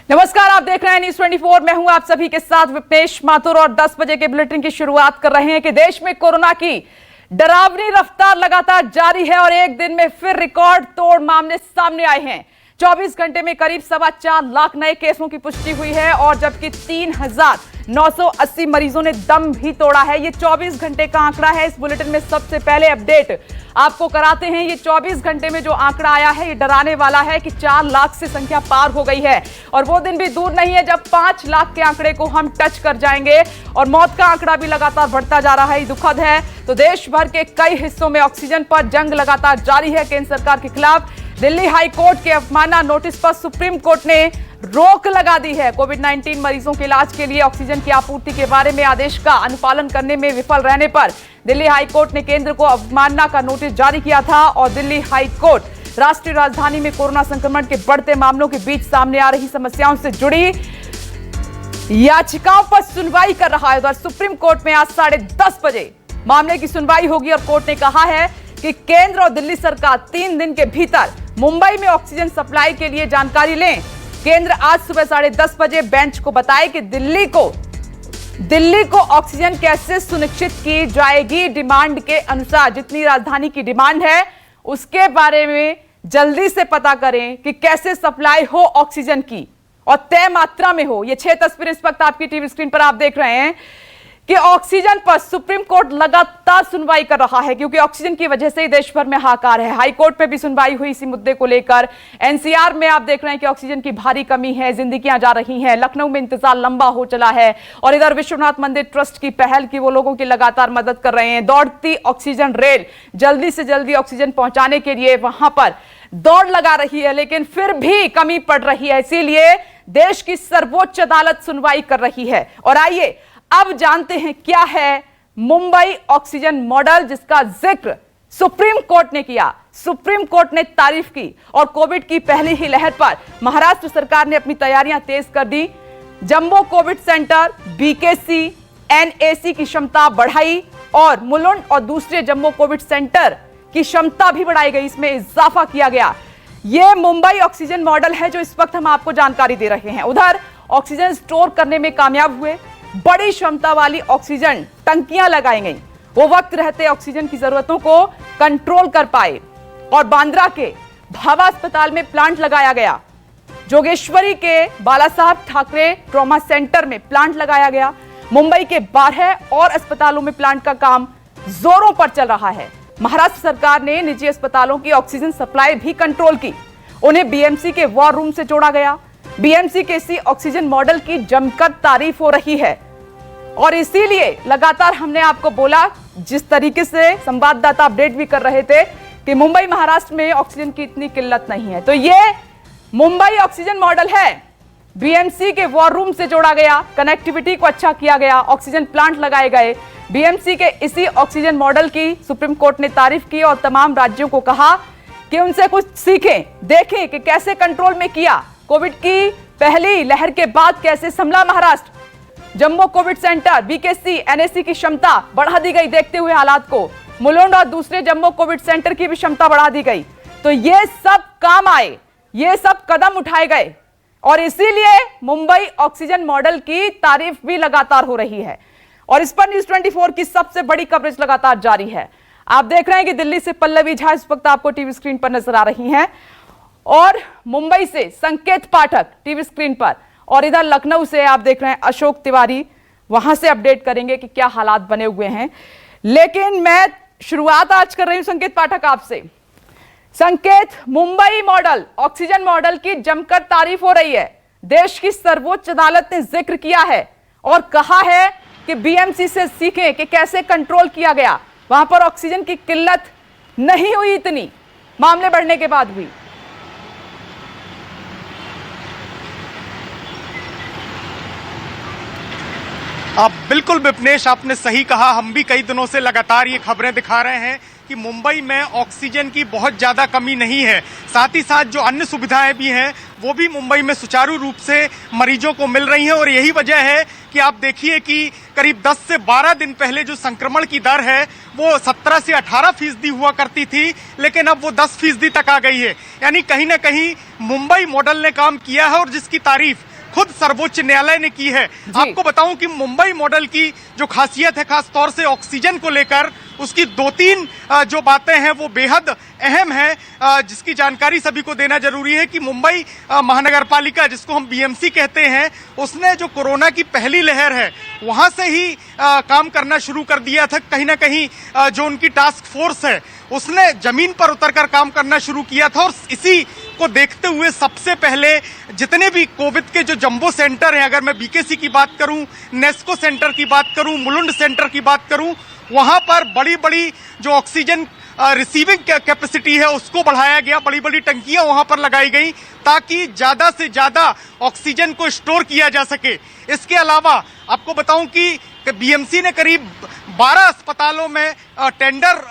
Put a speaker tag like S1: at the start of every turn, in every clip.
S1: नमस्कार, आप देख रहे हैं न्यूज़ 24। मैं हूं आप सभी के साथ विपनेश माथुर और 10 बजे के बुलेटिन की शुरुआत कर रहे हैं कि देश में कोरोना की डरावनी रफ्तार लगातार जारी है और एक दिन में फिर रिकॉर्ड तोड़ मामले सामने आए हैं। 24 घंटे में करीब 4.25 लाख नए केसों की पुष्टि हुई है और जबकि 3,980 मरीजों ने दम भी तोड़ा है। ये 24 घंटे का आंकड़ा है। इस बुलेटिन में सबसे पहले अपडेट आपको कराते हैं। ये 24 घंटे में जो आंकड़ा आया है ये डराने वाला है कि 4 लाख से संख्या पार हो गई है और वो दिन भी दूर नहीं है जब 5 लाख के आंकड़े को हम टच कर जाएंगे और मौत का आंकड़ा भी लगातार बढ़ता जा रहा है। ये दुखद है। तो देश भर के कई हिस्सों में ऑक्सीजन पर जंग लगातार जारी है केंद्र सरकार के खिलाफ। दिल्ली हाई कोर्ट के अवमानना नोटिस पर सुप्रीम कोर्ट ने रोक लगा दी है। कोविड-19 मरीजों के इलाज के लिए ऑक्सीजन की आपूर्ति के बारे में आदेश का अनुपालन करने में विफल रहने पर दिल्ली हाई कोर्ट ने केंद्र को अवमानना का नोटिस जारी किया था और दिल्ली हाई कोर्ट राष्ट्रीय राजधानी में कोरोना संक्रमण के बढ़ते मामलों के बीच सामने आ रही समस्याओं से जुड़ी याचिकाओं पर सुनवाई कर रहा है। उधर सुप्रीम कोर्ट में आज 10:30 बजे मामले की सुनवाई होगी और कोर्ट ने कहा है कि केंद्र और दिल्ली सरकार 3 दिन के भीतर मुंबई में ऑक्सीजन सप्लाई के लिए जानकारी लें। केंद्र आज सुबह 10:30 बजे बेंच को बताए कि दिल्ली को ऑक्सीजन कैसे सुनिश्चित की जाएगी। डिमांड के अनुसार जितनी राजधानी की डिमांड है उसके बारे में जल्दी से पता करें कि कैसे सप्लाई हो ऑक्सीजन की और तय मात्रा में हो। ये 6 तस्वीरें इस वक्त आपकी टीवी स्क्रीन पर आप देख रहे हैं कि ऑक्सीजन पर सुप्रीम कोर्ट लगातार सुनवाई कर रहा है क्योंकि ऑक्सीजन की वजह से ही देश भर में हाहाकार है। हाई कोर्ट में भी सुनवाई हुई इसी मुद्दे को लेकर। एनसीआर में आप देख रहे हैं कि ऑक्सीजन की भारी कमी है, जिंदगियां जा रही हैं। लखनऊ में इंतजार लंबा हो चला है और इधर विश्वनाथ मंदिर ट्रस्ट की पहल की वो लोगों की लगातार मदद कर रहे हैं। दौड़ती ऑक्सीजन रेल जल्दी से जल्दी ऑक्सीजन पहुंचाने के लिए वहां पर दौड़ लगा रही है, लेकिन फिर भी कमी पड़ रही है। इसीलिए देश की सर्वोच्च अदालत सुनवाई कर रही है। और आइए अब जानते हैं क्या है मुंबई ऑक्सीजन मॉडल जिसका जिक्र सुप्रीम कोर्ट ने किया। सुप्रीम कोर्ट ने तारीफ की और कोविड की पहली ही लहर पर महाराष्ट्र सरकार ने अपनी तैयारियां तेज कर दी। जम्बो कोविड सेंटर, बीकेसी, एनएसी की क्षमता बढ़ाई और मुलुंड और दूसरे जम्बो कोविड सेंटर की क्षमता भी बढ़ाई गई, इसमें इजाफा किया गया। यह मुंबई ऑक्सीजन मॉडल है जो इस वक्त हम आपको जानकारी दे रहे हैं। उधर ऑक्सीजन स्टोर करने में कामयाब हुए। बड़ी क्षमता वाली ऑक्सीजन टंकियां लगाई गई, वो वक्त रहते ऑक्सीजन की जरूरतों को कंट्रोल कर पाए। और बांद्रा के भाभा अस्पताल में प्लांट लगाया गया। जोगेश्वरी के बाला साहब ठाकरे ट्रॉमा सेंटर में प्लांट लगाया गया। मुंबई के 12 और अस्पतालों में प्लांट का काम जोरों पर चल रहा है। महाराष्ट्र सरकार ने निजी अस्पतालों की ऑक्सीजन सप्लाई भी कंट्रोल की। उन्हें बीएमसी के वॉर रूम से जोड़ा गया। बीएमसी के इसी ऑक्सीजन मॉडल की जमकर तारीफ हो रही है और इसीलिए लगातार हमने आपको बोला, जिस तरीके से संवाददाता अपडेट भी कर रहे थे कि मुंबई महाराष्ट्र में ऑक्सीजन की इतनी किल्लत नहीं है। तो ये मुंबई ऑक्सीजन मॉडल है। बीएमसी के वॉर रूम से जोड़ा गया, कनेक्टिविटी को अच्छा किया गया, ऑक्सीजन प्लांट लगाए गए। बीएमसी के इसी ऑक्सीजन मॉडल की सुप्रीम कोर्ट ने तारीफ की और तमाम राज्यों को कहा कि उनसे कुछ सीखें, देखें कि कैसे कंट्रोल में किया। कोविड की पहली लहर के बाद कैसे संभला महाराष्ट्र। जम्बो कोविड सेंटर, बीकेसी, एनएसी की क्षमता बढ़ा दी गई देखते हुए हालात को। मुलुंड और दूसरे जम्बो कोविड सेंटर की भी क्षमता बढ़ा दी गई। तो ये सब काम आए, ये सब कदम उठाए गए और इसीलिए मुंबई ऑक्सीजन मॉडल की तारीफ भी लगातार हो रही है। और इस पर न्यूज़ 24 की सबसे बड़ी कवरेज लगातार जारी है। आप देख रहे हैं कि दिल्ली से पल्लवी झा इस वक्त आपको टीवी स्क्रीन पर नजर आ रही हैं और मुंबई से संकेत पाठक टीवी स्क्रीन पर, और इधर लखनऊ से आप देख रहे हैं अशोक तिवारी, वहां से अपडेट करेंगे कि क्या हालात बने हुए हैं। लेकिन मैं शुरुआत आज कर रही हूं संकेत पाठक आपसे। संकेत, मुंबई मॉडल ऑक्सीजन मॉडल की जमकर तारीफ हो रही है। देश की सर्वोच्च अदालत ने जिक्र किया है और कहा है कि बीएमसी से सीखें कि कैसे कंट्रोल किया गया। वहां पर ऑक्सीजन की किल्लत नहीं हुई, इतनी मामले बढ़ने के बाद हुई।
S2: आप बिल्कुल विपनेश, आपने सही कहा। हम भी कई दिनों से लगातार ये खबरें दिखा रहे हैं कि मुंबई में ऑक्सीजन की बहुत ज्यादा कमी नहीं है। साथ ही साथ जो अन्य सुविधाएं भी हैं वो भी मुंबई में सुचारू रूप से मरीजों को मिल रही हैं और यही वजह है कि आप देखिए कि करीब 10 से 12 दिन पहले जो संक्रमण की दर है वो 17 से 18% हुआ करती थी, लेकिन अब वो 10% तक आ गई है। यानी कहीं ना कहीं मुंबई मॉडल ने काम किया है और जिसकी तारीफ खुद सर्वोच्च न्यायालय ने की है। आपको बताऊं कि मुंबई मॉडल की जो खासियत है, खास तौर से ऑक्सीजन को लेकर, उसकी 2-3 जो बातें हैं वो बेहद अहम है, जिसकी जानकारी सभी को देना जरूरी है कि मुंबई महानगर पालिका, जिसको हम बीएमसी कहते हैं, उसने जो कोरोना की पहली लहर है वहां से ही काम करना शुरू कर दिया था। कहीं ना कहीं जो उनकी टास्क फोर्स है उसने जमीन पर उतरकर काम करना शुरू किया था, और इसी को देखते हुए सबसे पहले जितने भी कोविड के जो जंबो सेंटर हैं, अगर मैं बीकेसी की बात करूं, नेस्को सेंटर की बात करूं, मुलुंड सेंटर की बात करूं, वहां पर बड़ी बड़ी जो ऑक्सीजन रिसीविंग कैपेसिटी है उसको बढ़ाया गया। बड़ी बड़ी टंकियां वहां पर लगाई गई ताकि ज्यादा से ज्यादा ऑक्सीजन को स्टोर किया जा सके। इसके अलावा आपको बताऊं कि बीएमसी ने करीब 12 अस्पतालों में टेंडर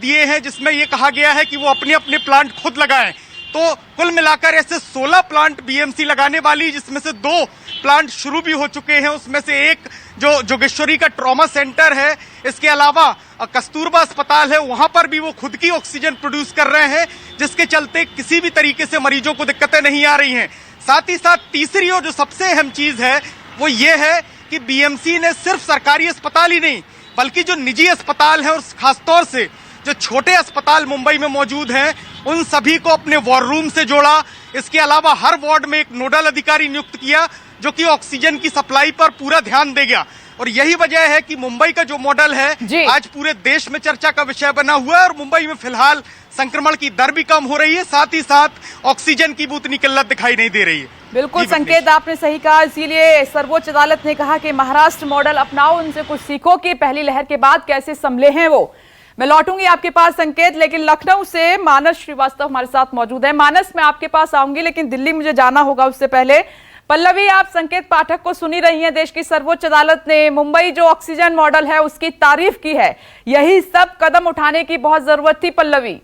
S2: दिए हैं, जिसमें यह कहा गया है कि वो अपने अपने प्लांट खुद लगाएं। तो कुल मिलाकर ऐसे 16 प्लांट बीएमसी लगाने वाली, जिसमें से 2 प्लांट शुरू भी हो चुके हैं। उसमें से एक जो जोगेश्वरी का ट्रॉमा सेंटर है, इसके अलावा कस्तूरबा अस्पताल है, वहां पर भी वो खुद की ऑक्सीजन प्रोड्यूस कर रहे हैं, जिसके चलते किसी भी तरीके से मरीजों को दिक्कतें नहीं आ रही हैं। साथ ही साथ तीसरी और जो सबसे अहम चीज है वो ये है कि बीएमसी ने सिर्फ सरकारी अस्पताल ही नहीं, बल्कि जो निजी अस्पताल है और खासतौर से जो छोटे अस्पताल मुंबई में मौजूद हैं, उन सभी को अपने वॉर रूम से जोड़ा। इसके अलावा हर वार्ड में एक नोडल अधिकारी नियुक्त किया जो कि ऑक्सीजन की सप्लाई पर पूरा ध्यान देगा। और यही वजह है कि मुंबई का जो मॉडल है आज पूरे देश में चर्चा का विषय बना हुआ है, और मुंबई में फिलहाल संक्रमण की दर भी कम हो रही है, साथ ही साथ ऑक्सीजन की भी उतनी किल्लत दिखाई नहीं दे रही है।
S1: बिल्कुल संकेत, आपने सही कहा। इसीलिए सर्वोच्च अदालत ने कहा कि महाराष्ट्र मॉडल अपनाओ, उनसे कुछ सीखो कि पहली लहर के बाद कैसे संभले हैं वो। मैं लौटूंगी आपके पास संकेत, लेकिन लखनऊ से मानस श्रीवास्तव हमारे साथ मौजूद है। मानस, मैं आपके पास आऊंगी, लेकिन दिल्ली मुझे जाना होगा उससे पहले। पल्लवी, आप संकेत पाठक को सुनी रही हैं। देश की सर्वोच्च अदालत ने मुंबई जो ऑक्सीजन मॉडल है उसकी तारीफ की है। यही सब कदम उठाने की बहुत जरूरत थी पल्लवी।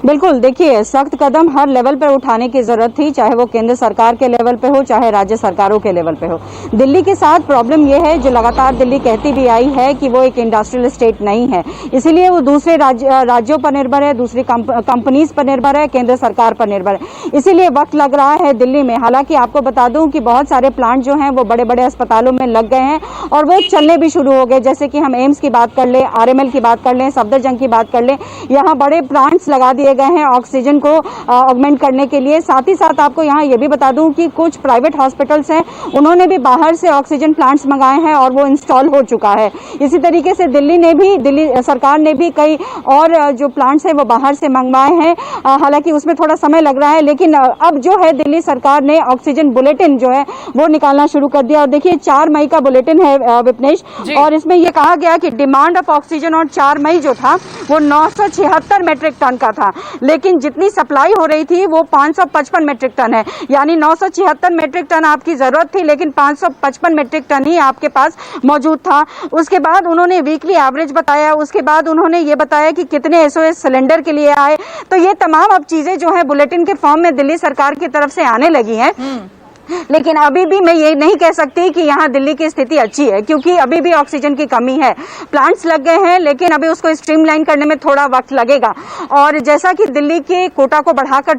S3: बिल्कुल, देखिए सख्त कदम हर लेवल पर उठाने की जरूरत थी, चाहे वो केंद्र सरकार के लेवल पे हो, चाहे राज्य सरकारों के लेवल पे हो। दिल्ली के साथ प्रॉब्लम ये है, जो लगातार दिल्ली कहती भी आई है कि वो एक इंडस्ट्रियल स्टेट नहीं है, इसीलिए वो दूसरे राज्यों पर निर्भर है, दूसरी कंपनीज पर निर्भर है, केंद्र सरकार पर निर्भर है। इसीलिए वक्त लग रहा है दिल्ली में। हालांकि आपको बता दूं कि बहुत सारे प्लांट जो हैं वो बड़े बड़े अस्पतालों में लग गए हैं और वो चलने भी शुरू हो गए। जैसे कि हम एम्स की बात कर लें, RML की बात कर लें, सफदरजंग की बात कर लें, यहाँ बड़े प्लांट्स लगा दिए गए हैं ऑक्सीजन को ऑगमेंट करने के लिए। साथ ही साथ आपको यहाँ ये भी बता दूं कि कुछ प्राइवेट हॉस्पिटल्स हैं, उन्होंने भी बाहर से ऑक्सीजन प्लांट्स मंगाए हैं और वो इंस्टॉल हो चुका है। इसी तरीके से दिल्ली सरकार ने भी कई और जो प्लांट्स हैं वो बाहर से मंगवाए हैं। हालांकि उसमें थोड़ा समय लग रहा है, लेकिन अब जो है दिल्ली सरकार ने ऑक्सीजन बुलेटिन जो है वो निकालना शुरू कर दिया। और देखिए 4 मई का बुलेटिन है विपनेश, और इसमें यह कहा गया कि डिमांड ऑफ ऑक्सीजन और 4 मई जो था वो 976 मेट्रिक टन का था, लेकिन जितनी सप्लाई हो रही थी वो 555 मेट्रिक टन है। यानी 976 मेट्रिक टन आपकी जरूरत थी, लेकिन 555 मेट्रिक टन ही आपके पास मौजूद था। उसके बाद उन्होंने वीकली एवरेज बताया, उसके बाद उन्होंने ये बताया कि कितने SOS सिलेंडर के लिए आए। तो ये तमाम अब चीजें जो है बुलेटिन के फॉर्म में दिल्ली सरकार की तरफ से आने लगी हैं। लेकिन अभी भी मैं ये नहीं कह सकती कि यहाँ दिल्ली की स्थिति अच्छी है, क्योंकि अभी भी ऑक्सीजन की कमी है। प्लांट्स लग गए हैं, लेकिन अभी उसको स्ट्रीमलाइन करने में थोड़ा वक्त लगेगा। और जैसा कि दिल्ली के कोटा को बढ़ाकर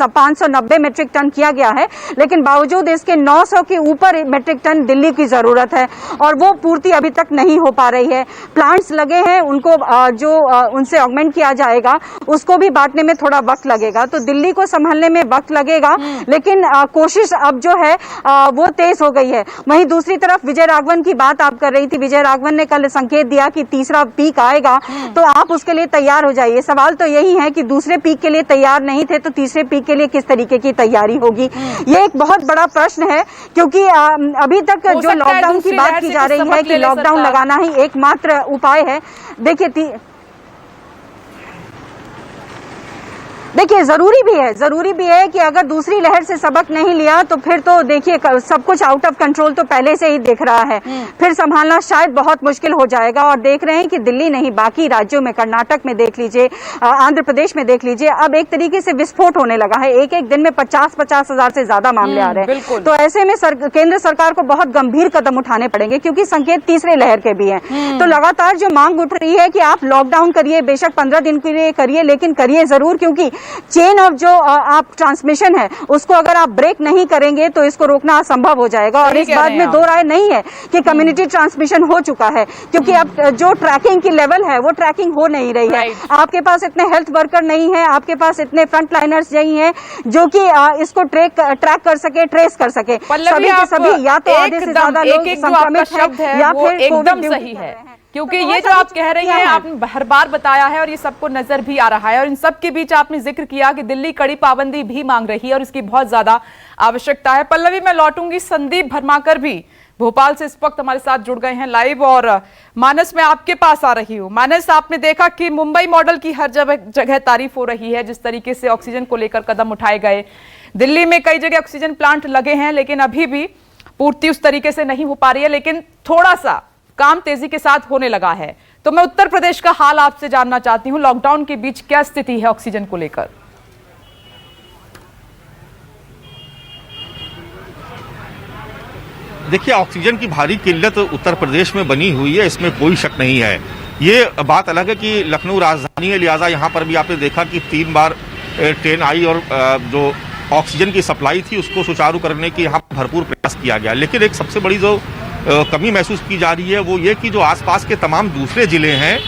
S3: 590 मेट्रिक टन किया गया है, लेकिन बावजूद इसके 900 के ऊपर मेट्रिक टन दिल्ली की जरूरत है, और वो पूर्ति अभी तक नहीं हो पा रही है। प्लांट्स लगे हैं, उनको जो उनसे ऑगमेंट किया जाएगा उसको भी बांटने में थोड़ा वक्त लगेगा। तो दिल्ली को संभालने में वक्त लगेगा, लेकिन कोशिश अब जो है वो तेज हो गई है। वहीं दूसरी तरफ विजय राघवन की बात आप कर रही थी, विजय राघवन ने कल संकेत दिया कि तीसरा पीक आएगा, तो आप उसके लिए तैयार हो जाइए। सवाल तो यही है कि दूसरे पीक के लिए तैयार नहीं थे तो तीसरे पीक के लिए किस तरीके की तैयारी होगी, ये एक बहुत बड़ा प्रश्न है। क्योंकि अभी तक जो लॉकडाउन की बात की जा रही है कि लॉकडाउन लगाना ही एकमात्र उपाय है। देखिए जरूरी भी है कि अगर दूसरी लहर से सबक नहीं लिया तो फिर तो देखिए सब कुछ आउट ऑफ कंट्रोल तो पहले से ही दिख रहा है, फिर संभालना शायद बहुत मुश्किल हो जाएगा। और देख रहे हैं कि दिल्ली नहीं, बाकी राज्यों में, कर्नाटक में देख लीजिए, आंध्र प्रदेश में देख लीजिए, अब एक तरीके से विस्फोट होने लगा है। एक दिन में 50-50 हजार से ज्यादा मामले आ रहे हैं। तो ऐसे में केंद्र सरकार को बहुत गंभीर कदम उठाने पड़ेंगे, क्योंकि संकेत तीसरे लहर के भी हैं। तो लगातार जो मांग उठ रही है कि आप लॉकडाउन करिए, बेशक 15 दिन के लिए करिए, लेकिन करिए जरूर, क्योंकि चेन ऑफ जो आप ट्रांसमिशन है उसको अगर आप ब्रेक नहीं करेंगे तो इसको रोकना असंभव हो जाएगा। और इस बात में दो राय नहीं है कि कम्युनिटी ट्रांसमिशन हो चुका है, क्योंकि अब जो ट्रैकिंग की लेवल है वो ट्रैकिंग हो नहीं रही है। आपके पास इतने हेल्थ वर्कर नहीं है, आपके पास इतने फ्रंट लाइनर्स नहीं है जो कि इसको ट्रैक कर सके, ट्रेस कर सके। सभी के सभी या तो आधे से ज्यादा लोग संक्रमित हैं या फिर
S1: एकदम सही है, क्योंकि ये जो आप कह रही हैं आपने हर बार बताया है और ये सबको नजर भी आ रहा है। और इन सब के बीच आपने जिक्र किया कि दिल्ली कड़ी पाबंदी भी मांग रही है और इसकी बहुत ज्यादा आवश्यकता है। पल्लवी, मैं लौटूंगी, संदीप भरमाकर भी भोपाल से इस वक्त हमारे साथ जुड़ गए हैं लाइव। और मानस, मैं आपके पास आ रही हूँ। मानस, आपने देखा कि मुंबई मॉडल की हर जगह तारीफ हो रही है, जिस तरीके से ऑक्सीजन को लेकर कदम उठाए गए। दिल्ली में कई जगह ऑक्सीजन प्लांट लगे हैं, लेकिन अभी भी पूर्ति उस तरीके से नहीं हो पा रही है, लेकिन थोड़ा सा काम तेजी के साथ होने लगा है। तो मैं उत्तर प्रदेश का हाल आपसे जानना चाहती हूँ, लॉकडाउन के बीच क्या स्थिति है ऑक्सीजन को लेकर?
S4: देखिए, ऑक्सीजन की भारी किल्लत उत्तर प्रदेश में बनी हुई है, इसमें कोई शक नहीं है। ये बात अलग है कि लखनऊ राजधानी है, लिहाजा यहाँ पर भी आपने देखा कि 3 बार ट्रेन आई और जो ऑक्सीजन की सप्लाई थी उसको सुचारू करने की यहाँ भरपूर प्रयास किया गया। लेकिन एक सबसे बड़ी जो कमी महसूस की जा रही है वो ये कि जो आसपास के तमाम दूसरे जिले हैं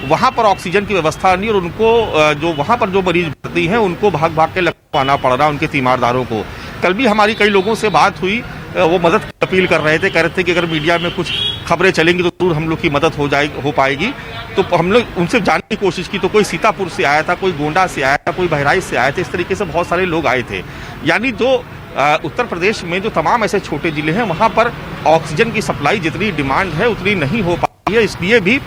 S4: वहाँ पर ऑक्सीजन की व्यवस्था नहीं, और उनको जो वहाँ पर जो मरीज भर्ती हैं उनको भाग भाग के लखनऊ आना पड़ रहा है उनके तीमारदारों को। कल भी हमारी कई लोगों से बात हुई, वो मदद की अपील कर रहे थे, कह रहे थे कि अगर मीडिया में कुछ खबरें चलेंगी तो जरूर हम लोग की मदद हो पाएगी। तो हम लोग उनसे जानने की कोशिश की, तो कोई सीतापुर से आया था, कोई गोंडा से आया था, कोई बहराइच से आए थे, इस तरीके से बहुत सारे लोग आए थे। यानी जो उत्तर प्रदेश में जो तमाम ऐसे छोटे जिले हैं वहाँ पर ऑक्सीजन की सप्लाई जितनी डिमांड है उतनी नहीं हो पाती है, इसलिए भी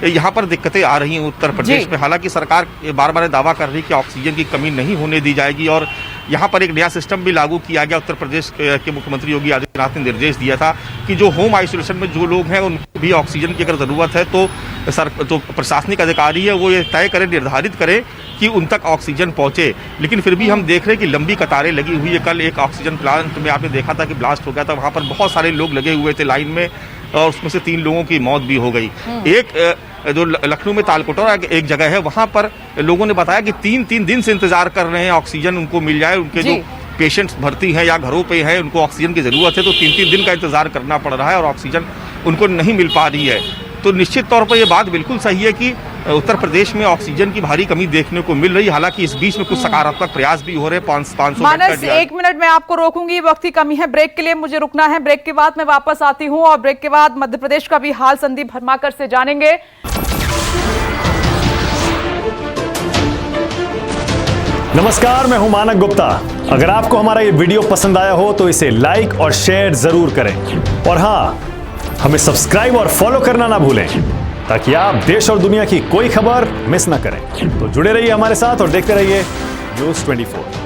S4: यहाँ पर दिक्कतें आ रही हैं उत्तर प्रदेश में। हालांकि सरकार बार बार दावा कर रही है कि ऑक्सीजन की कमी नहीं होने दी जाएगी, और यहाँ पर एक नया सिस्टम भी लागू किया गया। उत्तर प्रदेश के मुख्यमंत्री योगी आदित्यनाथ ने निर्देश दिया था कि जो होम आइसोलेशन में जो लोग हैं उनको भी ऑक्सीजन की अगर जरूरत है तो प्रशासनिक अधिकारी है वो ये तय करें, निर्धारित करें कि उन तक ऑक्सीजन पहुंचे। लेकिन फिर भी हम देख रहे हैं कि लंबी कतारें लगी हुई है। कल एक ऑक्सीजन प्लांट में आपने देखा था कि ब्लास्ट हो गया था, वहाँ पर बहुत सारे लोग लगे हुए थे लाइन में, और उसमें से 3 लोगों की मौत भी हो गई। एक जो लखनऊ में तालकोटरा एक जगह है वहाँ पर लोगों ने बताया कि 3 दिन से इंतजार कर रहे हैं ऑक्सीजन उनको मिल जाए। उनके जो पेशेंट्स भर्ती हैं या घरों पे हैं उनको ऑक्सीजन की जरूरत है, तो 3 दिन का इंतजार करना पड़ रहा है और ऑक्सीजन उनको नहीं मिल पा रही है। तो निश्चित तौर पर यह बात बिल्कुल सही है कि उत्तर प्रदेश में ऑक्सीजन की भारी कमी देखने को मिल रही है। हालांकि इस बीच में कुछ सकारात्मक प्रयास भी हो रहे हैं। 500
S1: मानस, 1 मिनट में आपको रोकूंगी, वक्त की कमी है, ब्रेक के लिए मुझे रुकना है। ब्रेक के बाद मैं वापस आती हूँ और ब्रेक के बाद मध्य प्रदेश का भी हाल संदीप भरमाकर से जानेंगे।
S5: नमस्कार, मैं हूं मानक गुप्ता। अगर आपको हमारा ये वीडियो पसंद आया हो तो इसे लाइक और शेयर जरूर करें, और हाँ, हमें सब्सक्राइब और फॉलो करना ना भूलें ताकि आप देश और दुनिया की कोई खबर मिस ना करें। तो जुड़े रहिए हमारे साथ और देखते रहिए न्यूज़ 24।